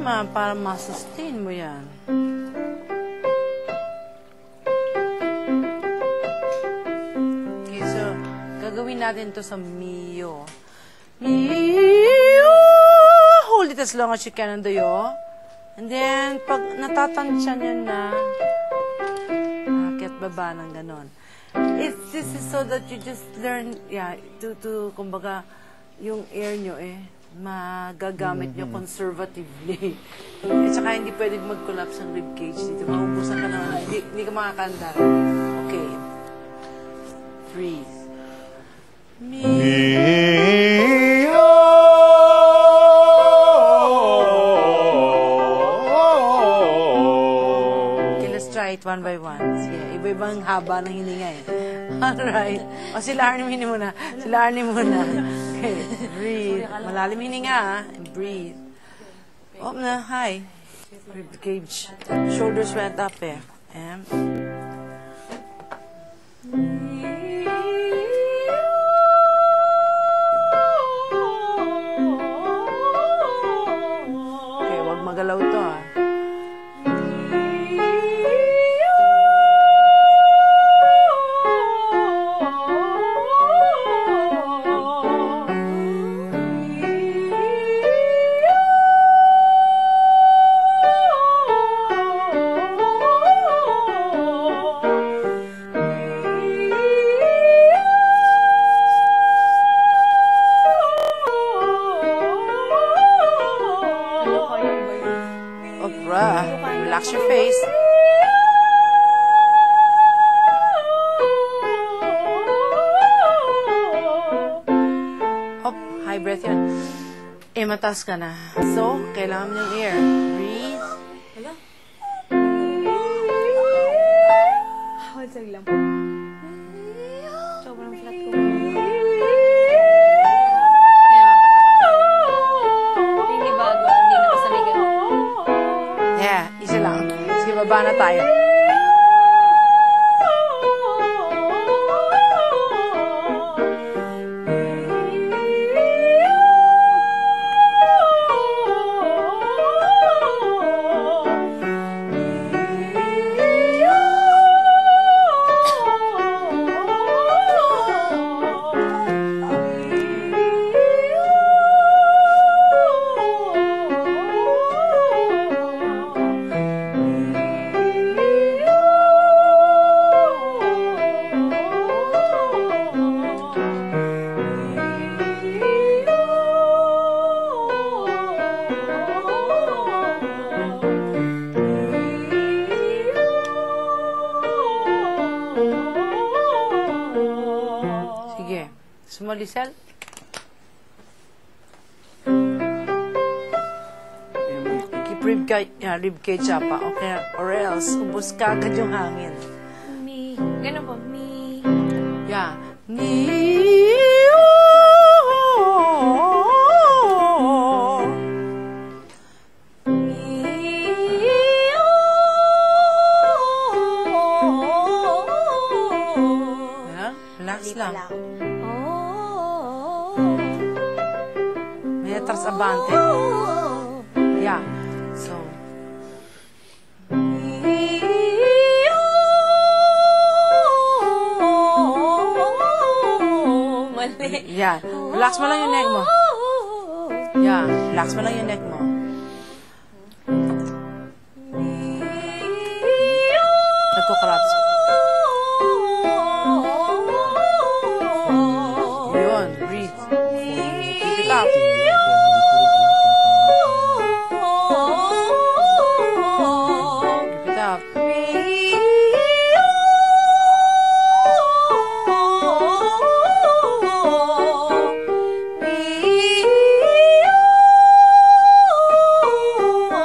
naman para masustain mo yan. Okay, so, gagawin natin to sa Mio. Mio! Hold it as long as you can on the yo. And then, pag natatansya niya na, akit baba ng ganon. This is so that you just learn, kumbaga, yung air nyo magagamit nyo conservatively. At saka hindi pwedeng mag-collapse ang ribcage dito. Maubusan ka naman. Hindi ka makakandar. Okay. Breathe. Okay, let's try it one by one. Sige, iba-ibang haba ng hininga eh. Alright. O, sila Arnie muna. Sila Arnie muna. Okay, breathe. Malalim hininga, ha? And breathe. Oh, na, hi. Ribcage. Shoulders went up, eh. And... Okay, wag magalaw to, ha? Relax your face. Hop, high breath yun. Mataas ka na. So, kailangan mo ng air. Breathe. Hello? Hold on lang. Sobrang flat ko. Hindi bago. Hindi na kasanay ganun. Yeah, isa lang. Sige, baba na tayo. Sige. Sumalisal. Keep ribcage pa. Okay. Or else, ubos ka agad yung hangin. Mi. Ganun po. Mi. Yeah. Relax lang. May atras abante. Yeah. So. Mali. Yeah. Relax mo lang yung neck mo. Yeah. Relax mo lang yung neck mo.